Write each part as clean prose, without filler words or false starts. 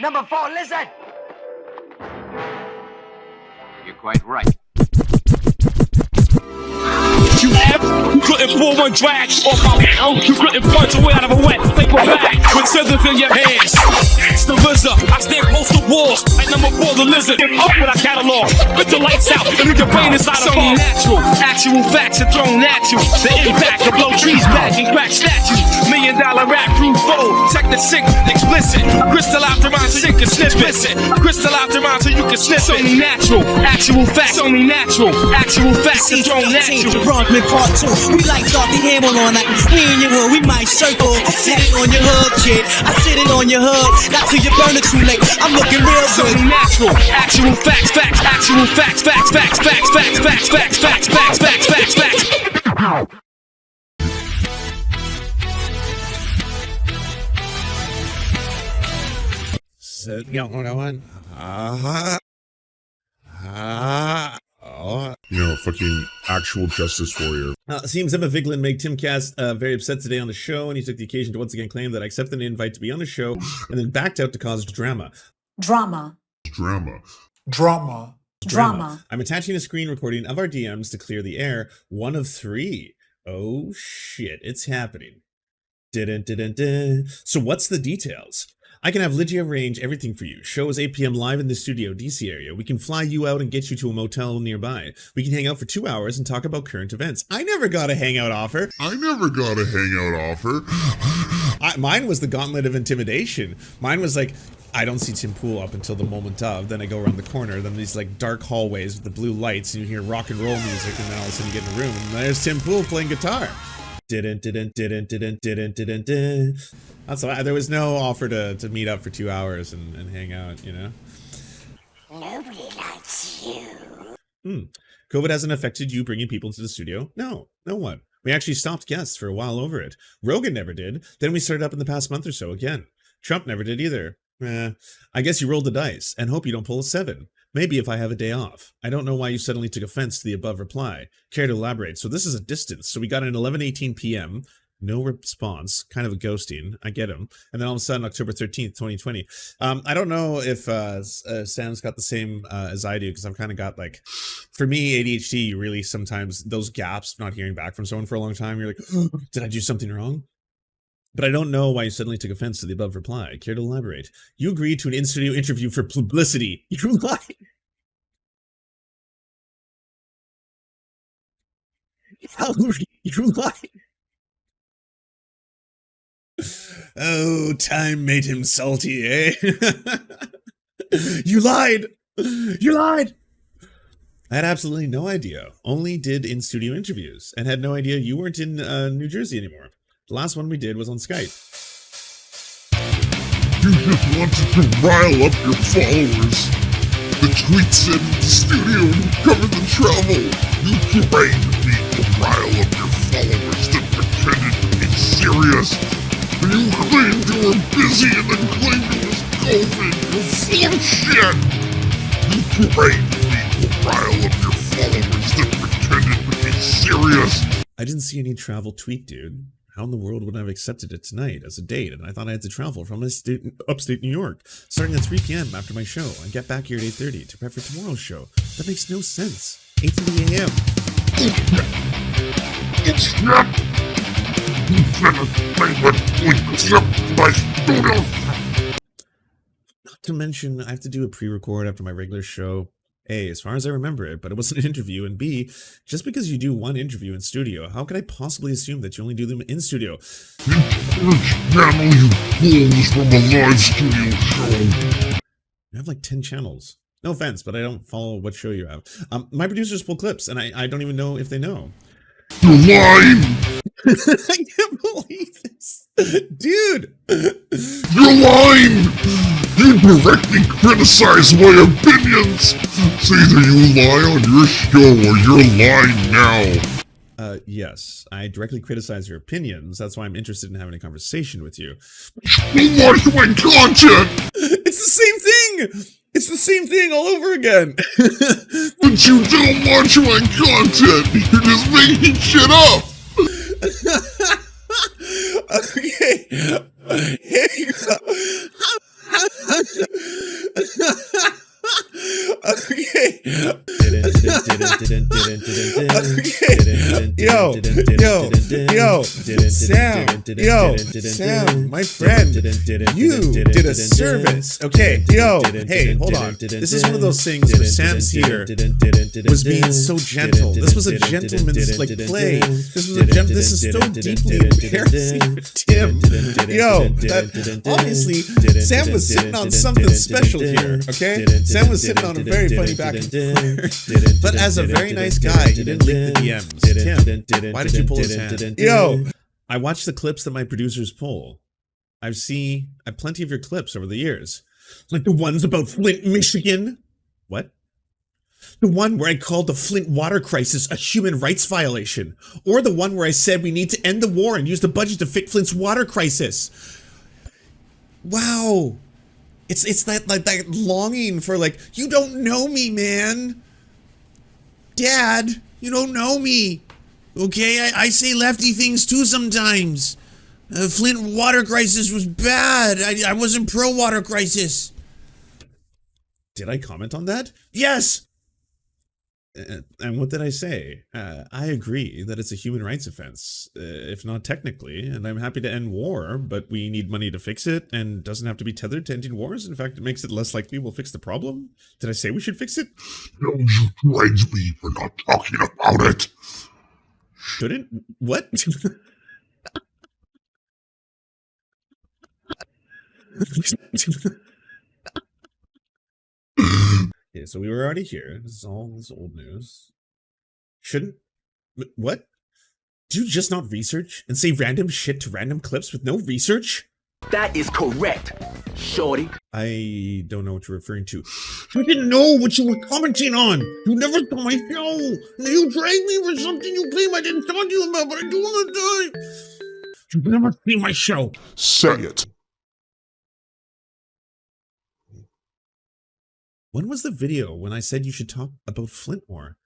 Number 4, listen! You're quite right. You couldn't pull one drag off my mouth. You couldn't punch away out of a wet paper bag with scissors in your hands. It's the RZA. I stand close to walls like number 4 the lizard. Up with our catalog. Put the lights out and leave your brain inside a ball. Natural, actual facts are thrown at you. The impact to blow trees back and crack statues. $1 million rap crew fold. Check the sick, explicit. Crystal out the mind so you can snip it. Crystal out the mind so you can snip it. Only natural, actual facts. Only natural, actual facts are thrown at you. Bronxman Part 2. We like Dorothy Hamill all night. We in your hood, we might circle. Sit it on your hood, kid. I sit it on your hood. Not till you burn it too late. I'm looking real good. Only natural, actual facts, facts, actual facts, facts, facts, facts, facts, facts, facts, facts, facts, facts, facts, facts. So, one. You know, fucking actual justice warrior. Seems Emma Vigeland made Tim Cass very upset today on the show, and he took the occasion to once again claim that I accepted an invite to be on the show and then backed out to cause drama. Drama. I'm attaching a screen recording of our DMs to clear the air. 1 of 3. Oh shit, it's happening. So what's the details? I can have Lygia arrange everything for you. Show is 8 p.m. live in the studio, DC area. We can fly you out and get you to a motel nearby. We can hang out for 2 hours and talk about current events. I never got a hangout offer. Mine was the gauntlet of intimidation. Mine was like, I don't see Tim Pool up until the moment of. Then I go around the corner. Then these like dark hallways with the blue lights, and you hear rock and roll music, and then all of a sudden you get in a room, and there's Tim Pool playing guitar. That's why there was no offer to meet up for 2 hours and hang out, you know? Nobody likes you. COVID hasn't affected you bringing people into the studio? No, no one. We actually stopped guests for a while over it. Rogan never did. Then we started up in the past month or so again. Trump never did either. I guess you rolled the dice and hope you don't pull a 7. Maybe if I have a day off. I don't know why you suddenly took offense to the above reply. Care to elaborate? So this is a distance. So we got an 11:18 p.m. No response. Kind of a ghosting. I get him. And then all of a sudden, October 13th, 2020. I don't know if Sam's got the same as I do, because I've kind of got like, for me, ADHD, you really sometimes, those gaps of not hearing back from someone for a long time, you're like, oh, did I do something wrong? But I don't know why you suddenly took offense to the above reply. Care to elaborate? You agreed to an in-studio interview for publicity. You lied. You lied. Oh, time made him salty, eh? You lied. You lied. I had absolutely no idea. Only did in-studio interviews and had no idea you weren't in New Jersey anymore. The last one we did was on Skype. You just wanted to rile up your followers. The tweet said in the studio you covered the travel. You trained me to rile up your followers that pretended to be serious. And you claimed you were busy and then claimed it was COVID. You're full of shit. You trained me to rile up your followers that pretended to be serious. I didn't see any travel tweet, dude. How in the world would I have accepted it tonight as a date? And I thought I had to travel from upstate New York, starting at 3 p.m. after my show, and get back here at 8:30 to prep for tomorrow's show. That makes no sense. 8:30 a.m. It's not. You cannot play my studio. Not to mention, I have to do a pre-record after my regular show. A, as far as I remember it, but it wasn't an interview, and B, just because you do one interview in studio, how could I possibly assume that you only do them in studio? You channel, you fools, from a live studio show. You have like 10 channels. No offense, but I don't follow what show you have. My producers pull clips, and I don't even know if they know. You're lying! I can't believe this. Dude! You're lying! You directly criticize my opinions! So either you lie on your show or you're lying now. Yes. I directly criticize your opinions. That's why I'm interested in having a conversation with you. You watch my content! It's the same thing! It's the same thing all over again! But you don't watch my content! You're just making shit up! Okay. Here you go. Sam, my friend, you did a service. Okay, hey, hold on. This is one of those things where Sam's here was being so gentle. This was a gentleman's play. This is so deeply embarrassing for Tim. Obviously, Sam was sitting on something special here. Okay, Sam was sitting on a very funny back and forth. But as a very nice guy, he didn't leak the DMs. Tim, why did you pull his hand? I watched the clips that my producers pull. I've plenty of your clips over the years. Like the ones about Flint, Michigan. What? The one where I called the Flint water crisis a human rights violation. Or the one where I said we need to end the war and use the budget to fix Flint's water crisis. Wow. It's that longing for you don't know me, man. Dad, you don't know me. Okay, I say lefty things too sometimes. Flint water crisis was bad. I wasn't pro water crisis. Did I comment on that? Yes. And what did I say? I agree that it's a human rights offense, if not technically, and I'm happy to end war, but we need money to fix it, and doesn't have to be tethered to ending wars. In fact, it makes it less likely we'll fix the problem. Did I say we should fix it? No, you dragged me for not talking about it. Shouldn't? What? Yeah, so we were already here. This is all this old news. Shouldn't? What? Do you just not research and say random shit to random clips with no research? That is correct, shorty. I don't know what you're referring to. You didn't know what you were commenting on. You never saw my show. You dragged me for something you claim I didn't talk to you about, but I do all the time. You've never seen my show. Say it. When was the video when I said you should talk about Flint War?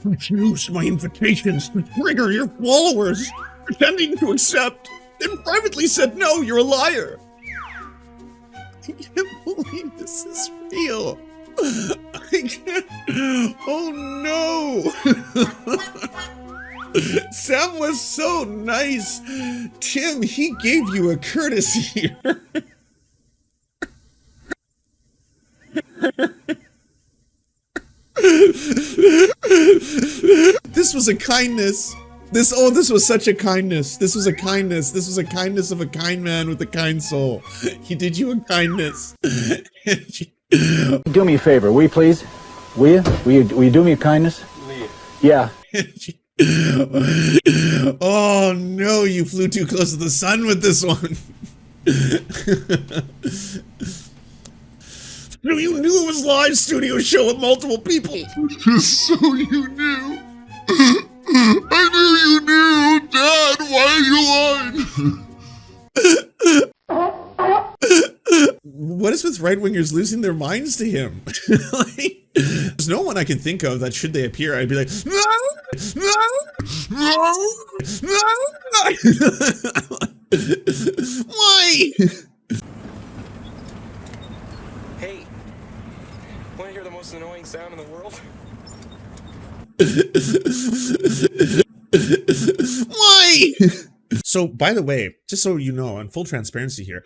Refuse my invitations to trigger your followers, pretending to accept, then privately said no, you're a liar. I can't believe this is real. I can't. Oh no. Sam was so nice. Tim, he gave you a courtesy here. This was a kindness. This was such a kindness. This was a kindness. This was a kindness of a kind man with a kind soul. He did you a kindness. Do me a favor, will you please? Will you? Will you do me a kindness? Yeah. Oh no, you flew too close to the sun with this one. No, you knew it was live studio show with multiple people. Just so you knew. I knew you knew, Dad. Why are you lying? What is with right-wingers losing their minds to him? There's no one I can think of that should they appear, I'd be like, no, no, no. Why? Hey, want to hear the most annoying sound in the world? Why? So, by the way, just so you know, on full transparency here,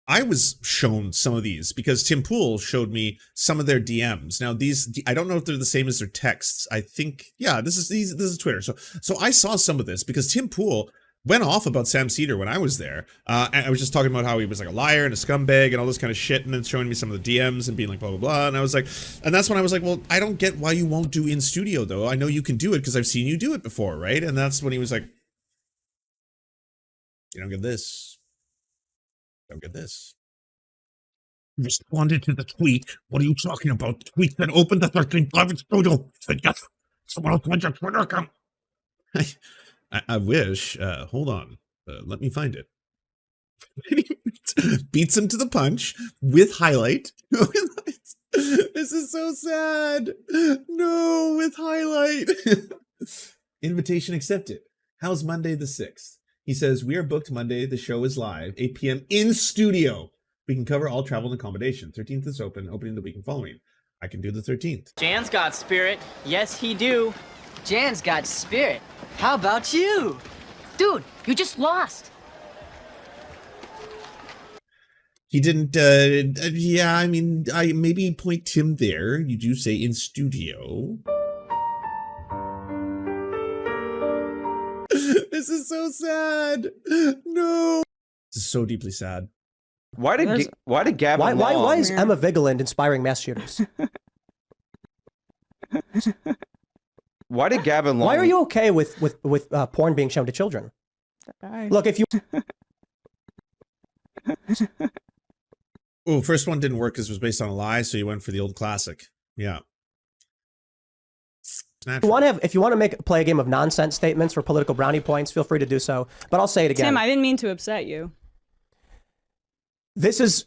I was shown some of these because Tim Pool showed me some of their DMs. Now, these, I don't know if they're the same as their texts. I think, yeah, this is Twitter. So I saw some of this because Tim Pool went off about Sam Cedar when I was there. And I was just talking about how he was like a liar and a scumbag and all this kind of shit, and then showing me some of the DMs and being like, blah, blah, blah. And I was like, and that's when I was like, well, I don't get why you won't do in studio, though. I know you can do it because I've seen you do it before, right? And that's when he was like, you don't get this. Don't get this. Responded to the tweet. What are you talking about? The tweet that opened the 13 private studio. Said yes. Someone else went your Twitter account. I wish. Hold on. Let me find it. Beats him to the punch with highlight. This is so sad. No, with highlight. Invitation accepted. How's Monday the 6th? He says, we are booked Monday. The show is live. 8 p.m. in studio. We can cover all travel and accommodation. 13th is open. Opening the weekend following. I can do the 13th. Jan's got spirit. Yes, he do. Jan's got spirit. How about you? Dude, you just lost. He didn't, yeah, I mean, I maybe point Tim there. You do say in studio. This is so sad. No. This is so deeply sad. Why did Gavin Long... Why is Emma Vigeland inspiring mass shooters? Why did Gavin Long... Why are you okay with porn being shown to children? Look, if you... Oh, first one didn't work because it was based on a lie, so you went for the old classic. Yeah. If you want to play a game of nonsense statements for political brownie points, feel free to do so. But I'll say it again. Tim, I didn't mean to upset you. This is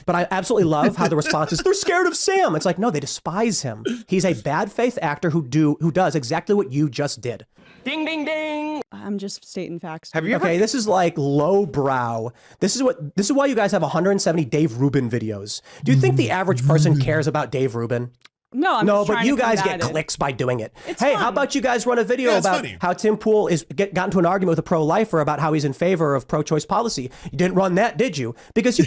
But I absolutely love how the response is, they're scared of Sam. It's like, no, they despise him. He's a bad faith actor who does exactly what you just did. Ding, ding, ding. I'm just stating facts. Have you ever... Okay, this is like lowbrow. This is why you guys have 170 Dave Rubin videos. Do you think the average person cares about Dave Rubin? No, but you guys get clicks by doing it. Hey, how about you guys run a video about how Tim Pool got into an argument with a pro-lifer about how he's in favor of pro-choice policy? You didn't run that, did you? Because you...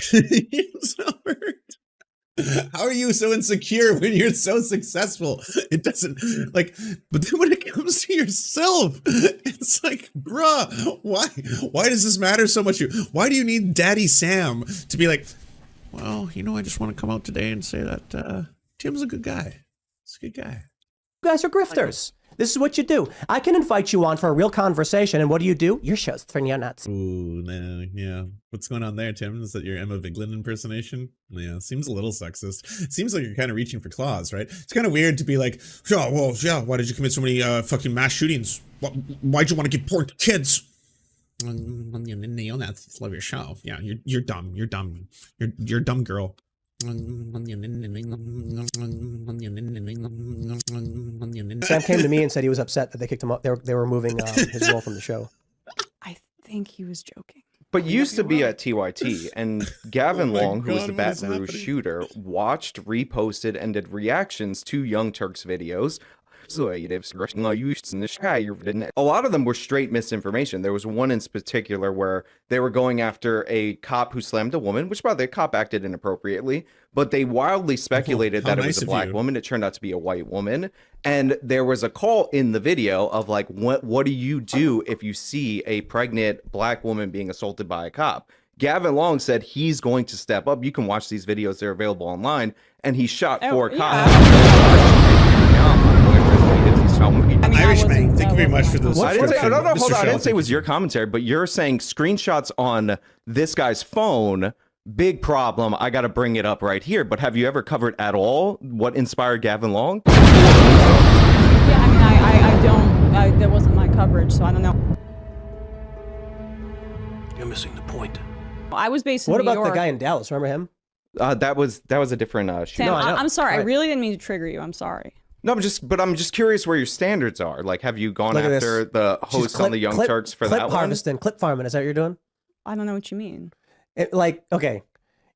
How are you so insecure when you're so successful? It doesn't, like, but then when it comes to yourself, it's like, bruh, why does this matter so much? Why do you need Daddy Sam to be like, well, you know, I just want to come out today and say that Tim's a good guy. He's a good guy. You guys are grifters. This is what you do. I can invite you on for a real conversation, and what do? Your show's for nuts. Ooh, nah, yeah. What's going on there, Tim? Is that your Emma Vigeland impersonation? Yeah, seems a little sexist. It seems like you're kind of reaching for claws, right? It's kind of weird to be like, yeah, well, yeah, why did you commit so many fucking mass shootings? Why'd you want to give porn to kids? Love your show. Yeah, you're dumb. You're dumb. You're a dumb girl. Sam came to me and said he was upset that they kicked him up. They were removing his role from the show. I think he was joking. But used to be at TYT, and Gavin Long, who was the Baton Rouge shooter, watched, reposted, and did reactions to Young Turk's videos. A lot of them were straight misinformation. There was one in particular where they were going after a cop who slammed a woman, which, by the way, the cop acted inappropriately, but they wildly speculated that it was a black woman. It turned out to be a white woman. And there was a call in the video of like, what do you do if you see a pregnant black woman being assaulted by a cop? Gavin Long said he's going to step up. You can watch these videos. They're available online. And he shot 4 cops. Irishman, thank you very much for this. I didn't say, hold on. I didn't say it was your commentary, but you're saying screenshots on this guy's phone, big problem. I got to bring it up right here. But have you ever covered at all what inspired Gavin Long? Yeah, I mean, I don't. That wasn't my coverage, so I don't know. You're missing the point. I was based in What New about York. the guy in Dallas? Remember him? That was a different shooter. Sam, I'm sorry. I really didn't mean to trigger you. I'm sorry. No, I'm just curious where your standards are. Like, have you gone after the host on the Young Turks for that one? Clip farming, is that what you're doing? I don't know what you mean. Okay,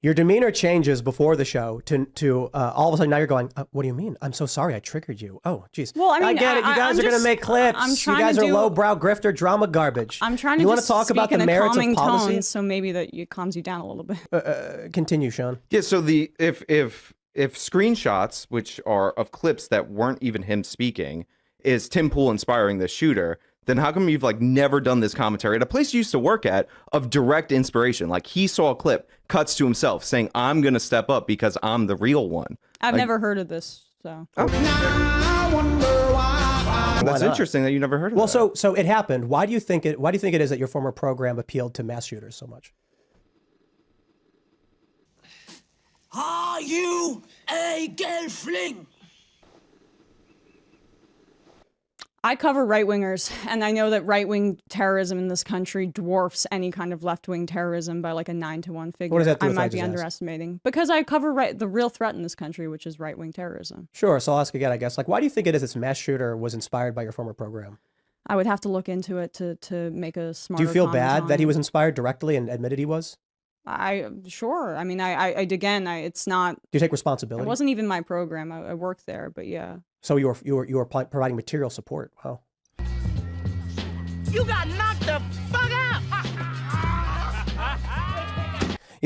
your demeanor changes before the show to all of a sudden now you're going, what do you mean? I'm so sorry I triggered you. Oh, geez. Well, I mean, I get it. You guys are going to make clips. You guys are lowbrow grifter drama garbage. I'm trying to You want to talk about the merits of policy? Tone, so maybe it calms you down a little bit. Continue, Sean. Yeah, so if screenshots, which are of clips that weren't even him speaking, is Tim Pool inspiring the shooter, then how come you've like never done this commentary at a place you used to work at of direct inspiration? Like he saw a clip, cuts to himself saying, I'm going to step up because I'm the real one. I've never heard of this, so. Okay. That's interesting that you never heard of that. Well, so it happened. Why do you think it is that your former program appealed to mass shooters so much? Are you a gelfling? I cover right-wingers, and I know that right-wing terrorism in this country dwarfs any kind of left-wing terrorism by like a 9-to-1 figure. What does that do I with might be underestimating. Because I cover the real threat in this country, which is right-wing terrorism. Sure, so I'll ask again, I guess. Like, why do you think it is this mass shooter was inspired by your former program? I would have to look into it to make a smarter Do you feel comment bad on that he it. was inspired directly and admitted he was? Sure. I mean, it's not. Do you take responsibility? It wasn't even my program. I worked there, but yeah. So you were providing material support. Wow. You got knocked the fuck out.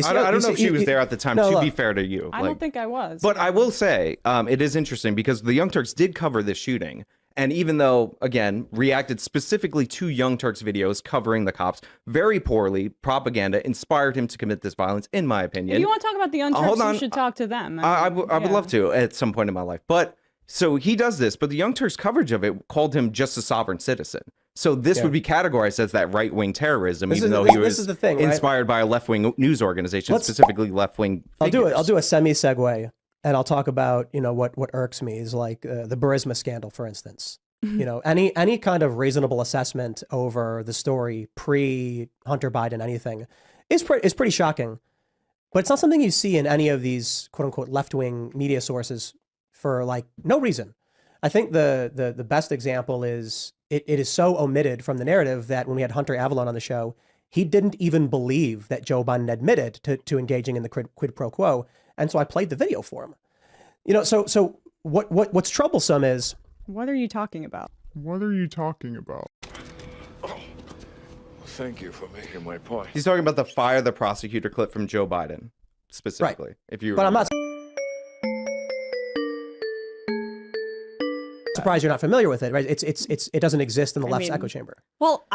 I don't know if she was there at the time, to be fair to you. I don't think I was. But I will say, it is interesting because the Young Turks did cover this shooting. And even though, again, reacted specifically to Young Turks' videos covering the cops very poorly, propaganda inspired him to commit this violence, in my opinion. If you want to talk about the Young Turks, you should talk to them. I would love to at some point in my life. But so he does this, but the Young Turks' coverage of it called him just a sovereign citizen. So this would be categorized as that right-wing terrorism, even though he was inspired by a left-wing news organization, specifically left-wing figures. I'll do a semi-segue, and I'll talk about, what irks me is like the Burisma scandal, for instance. Any kind of reasonable assessment over the story pre-Hunter Biden anything is pretty shocking. But it's not something you see in any of these quote-unquote left-wing media sources for like no reason. I think the best example is it is so omitted from the narrative that when we had Hunter Avalon on the show, he didn't even believe that Joe Biden admitted to engaging in the quid pro quo. And so I played the video for him. So what's troublesome is... What are you talking about? What are you talking about? Thank you for making my point. He's talking about the fire the prosecutor clip from Joe Biden, specifically. Right. But I'm not surprised you're not familiar with it, right? It doesn't exist in the left's echo chamber. Well,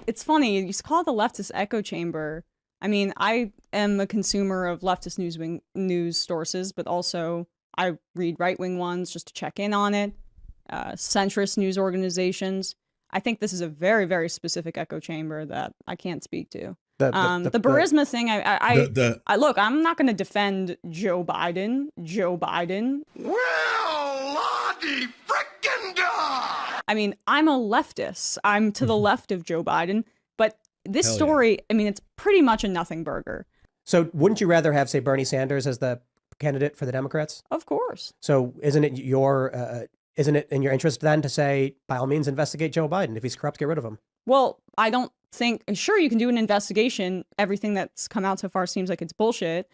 it's funny. You call it the leftist echo chamber. I mean, I am a consumer of leftist news sources, but also I read right-wing ones just to check in on it. Centrist news organizations. I think this is a very, very specific echo chamber that I can't speak to. The Burisma thing, I look, I'm not going to defend Joe Biden. Well, Lottie frickin' da! I mean, I'm a leftist. I'm to the left of Joe Biden, but this story, I mean, it's pretty much a nothing burger. So wouldn't you rather have, say, Bernie Sanders as the candidate for the Democrats? Of course. So isn't it in your interest then to say, by all means, investigate Joe Biden? If he's corrupt, get rid of him. Well, I don't think, sure, you can do an investigation. Everything that's come out so far seems like it's bullshit.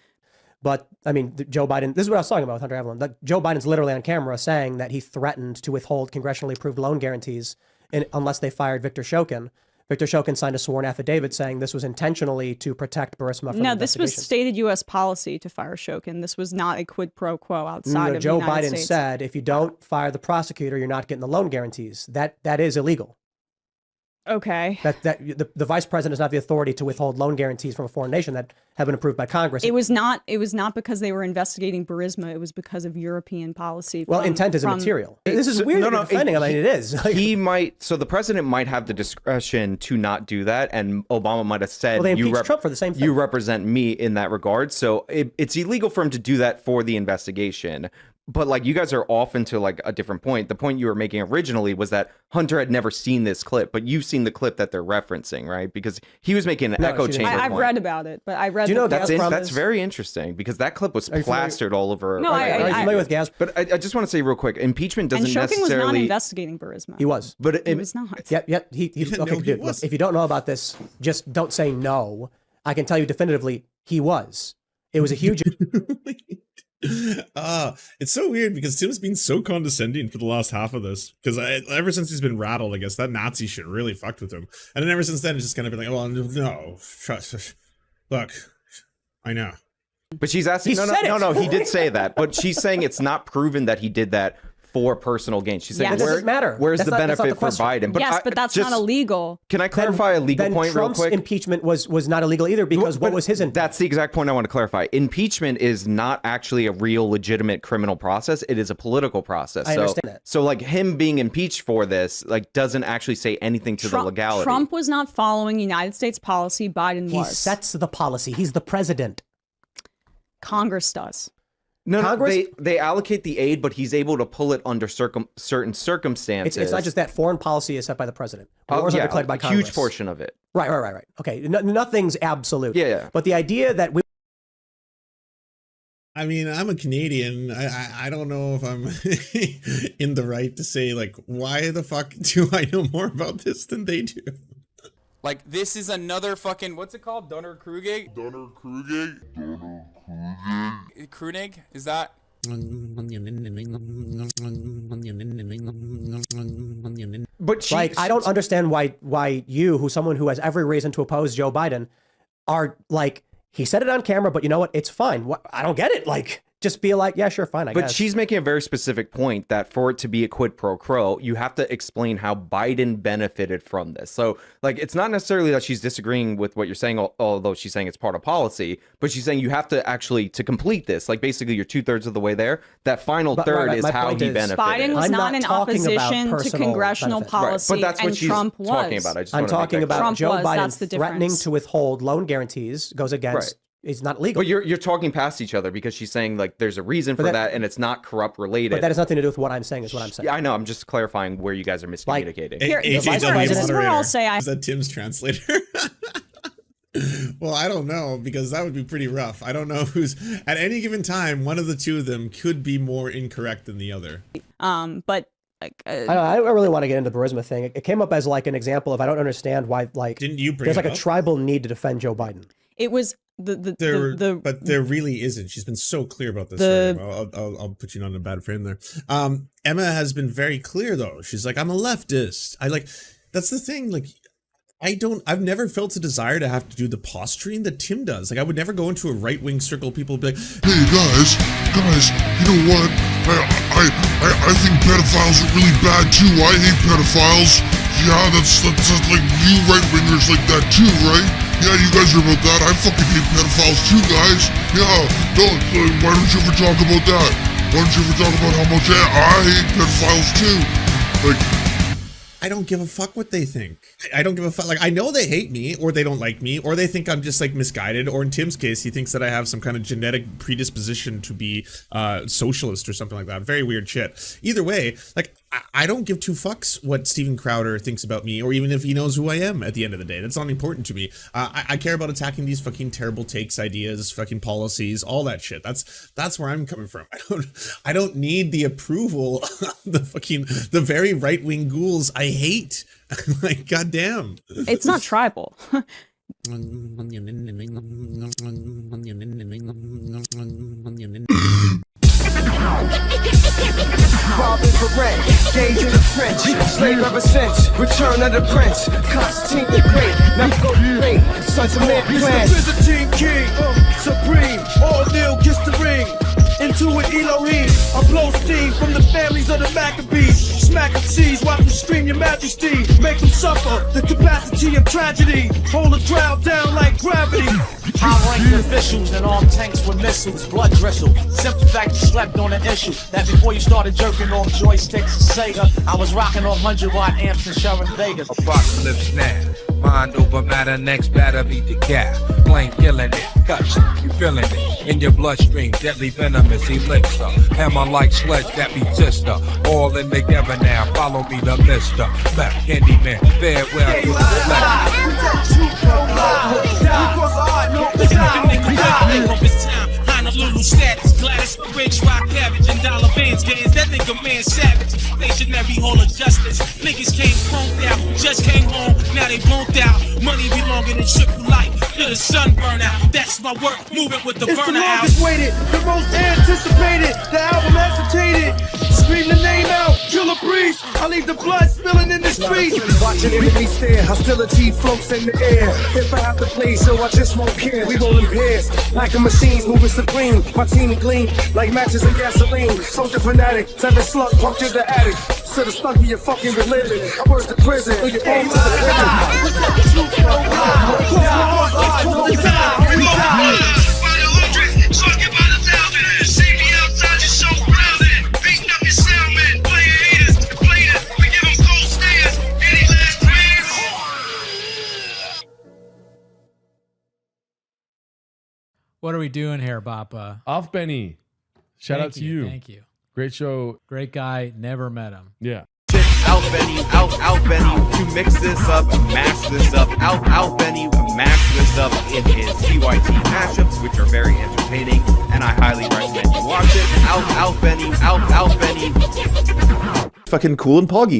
But, I mean, Joe Biden, this is what I was talking about with Hunter Avalon. Like, Joe Biden's literally on camera saying that he threatened to withhold congressionally approved loan guarantees unless they fired Victor Shokin. Victor Shokin signed a sworn affidavit saying this was intentionally to protect Burisma from No, this was stated U.S. policy to fire Shokin. This was not a quid pro quo outside of Joe the United Biden States. said, if you don't fire the prosecutor, you're not getting the loan guarantees. That is illegal. Okay. That the vice president does not have the authority to withhold loan guarantees from a foreign nation that have been approved by Congress. It was not because they were investigating Burisma. It was because of European policy. Well, intent is immaterial. This is weird. No, defending. I mean, it is. He might. So the president might have the discretion to not do that, and Obama might have said, well, they impeached Trump for the same thing. You represent me in that regard. So it's illegal for him to do that for the investigation. But like you guys are off into like a different point. The point you were making originally was that Hunter had never seen this clip, but you've seen the clip that they're referencing, right? Because he was making an echo chamber. I've read about it, but I read. Do you know that's very interesting because that clip was plastered all over. No, are you familiar with gas? But I just want to say real quick, impeachment doesn't necessarily. And Shokin was not investigating Burisma. He was, but he was not. Yep. He okay, dude. Look, if you don't know about this, just don't say no. I can tell you definitively, he was. It was a huge. It's so weird because Tim's been so condescending for the last half of this because ever since he's been rattled, I guess that Nazi shit really fucked with him, and then ever since then it's just kind of been like, well, no, look, I know. But she's asking, no, he did say that, but she's saying it's not proven that he did that for personal gain. She's saying, doesn't matter. Where's the benefit for Biden? But yes, but that's not illegal. Can I clarify a legal point Trump's real quick? Impeachment was not illegal either because what was his intent? That's the exact point I want to clarify. Impeachment is not actually a real legitimate criminal process. It is a political process. I understand that. So like him being impeached for this like doesn't actually say anything to the legality. Trump was not following United States policy. Biden was. He sets the policy. He's the president. Congress does. No, they allocate the aid, but he's able to pull it under certain circumstances. It's not just that. Foreign policy is set by the president. Wars are declared by Congress. Huge portion of it. Right. Okay, nothing's absolute. Yeah. But the idea that we. I mean, I'm a Canadian. I don't know if I'm in the right to say like, why the fuck do I know more about this than they do? Like, this is another fucking, what's it called? Donner-Krugig? Krunig? Is that? But like, I don't understand why you, who's someone who has every reason to oppose Joe Biden, are like, he said it on camera, but you know what? It's fine. What? I don't get it. Like, just be like, yeah, sure, fine, I guess. But she's making a very specific point that for it to be a quid pro quo, you have to explain how Biden benefited from this. So, like, it's not necessarily that she's disagreeing with what you're saying, although she's saying it's part of policy, but she's saying you have to actually, to complete this, like, basically you're 2/3 of the way there. That final third is how he benefited. Biden was not in opposition to congressional policy, but that's what and she's Trump was. talking about. I'm talking about Joe Biden that's the threatening to withhold loan guarantees goes against. It's not legal. But you're talking past each other because she's saying like there's a reason for that and it's not corrupt related. But that has nothing to do with what I'm saying is what I'm saying. Yeah, I know. I'm just clarifying where you guys are miscommunicating. AJW I'll say is that Tim's translator? Well, I don't know, because that would be pretty rough. I don't know who's at any given time. One of the two of them could be more incorrect than the other. But like, I don't really want to get into the Burisma thing. It came up as like an example of I don't understand why like didn't you bring there's like it a up? Tribal need to defend Joe Biden. It was but there really isn't. She's been so clear about this. I'll put you on a bad frame there. Emma has been very clear though. She's like, I'm a leftist. That's the thing. Like, I've never felt a desire to have to do the posturing that Tim does. Like, I would never go into a right-wing circle. People would be like, hey guys, you know what? I think pedophiles are really bad too. I hate pedophiles. Yeah, that's like you right-wingers like that too, right? Yeah, you guys are about that. I fucking hate pedophiles too, guys. Yeah, why don't you ever talk about that? Why don't you ever talk about how much I hate pedophiles too? Like, I don't give a fuck what they think. I don't give a fuck. Like, I know they hate me, or they don't like me, or they think I'm just like misguided, or in Tim's case, he thinks that I have some kind of genetic predisposition to be socialist or something like that. Very weird shit. Either way, like, I don't give two fucks what Steven Crowder thinks about me, or even if he knows who I am at the end of the day. That's not important to me. I care about attacking these fucking terrible takes, ideas, fucking policies, all that shit. That's where I'm coming from. I don't need the approval of the very right-wing ghouls I hate. Like, goddamn. It's not tribal. Robbing for rent, gauge in the French, slave ever since, return of the prince, Constantine the Great, now go great, sons of man plan. Mr. Byzantine King, supreme, all Neil gets the ring, into an Elohim, I blow steam from the families of the Maccabees, smack them seas, watch them scream your majesty, make them suffer the capacity of tragedy, hold the crowd down like gravity. High-ranked officials and armed tanks with missiles, blood drizzle. Simple fact, you slept on an issue. That before you started jerking off joysticks and Sega, I was rocking off 100-watt amps and Sharon Vegas. Apocalypse now. Mind over matter, next batter beat the gap. Flame killing it, cuts, you feeling it. In your bloodstream, deadly venomous elixir. Hammer like sledge that be sister. All in together now, follow me the mister. Left Candyman, farewell to the Lulu status, Gladys, Rich, Rock, Cabbage, and Dollar Bands games. That nigga man savage. Stationary hall of justice. Niggas came conked out, just came home, now they bonked out. Money belonging in triple life. To the sun burn out. That's my work, moving with the burner out. It's the longest waited, the most anticipated. The album agitated. Scream the name out, kill a breeze. I leave the blood spilling in the streets. Watching enemy stare, hostility floats in the air. If I have to play, so I just won't care. We roll in pairs, like a machine moving supreme. My team gleam like matches and gasoline. Soldier fanatic, 7 slug punctured the attic. So the stuck in your fucking religion. I work to prison, or your aim to the What are we doing here, Bappa? Off Benny. Shout out to you. Thank you. Great show. Great guy. Never met him. Yeah. Out Benny, out Benny, to mix this up, mash this up, out Benny, mash this up in his TYT mashups, which are very entertaining, and I highly recommend you watch it. Out Benny, out Benny. Fucking cool and poggies.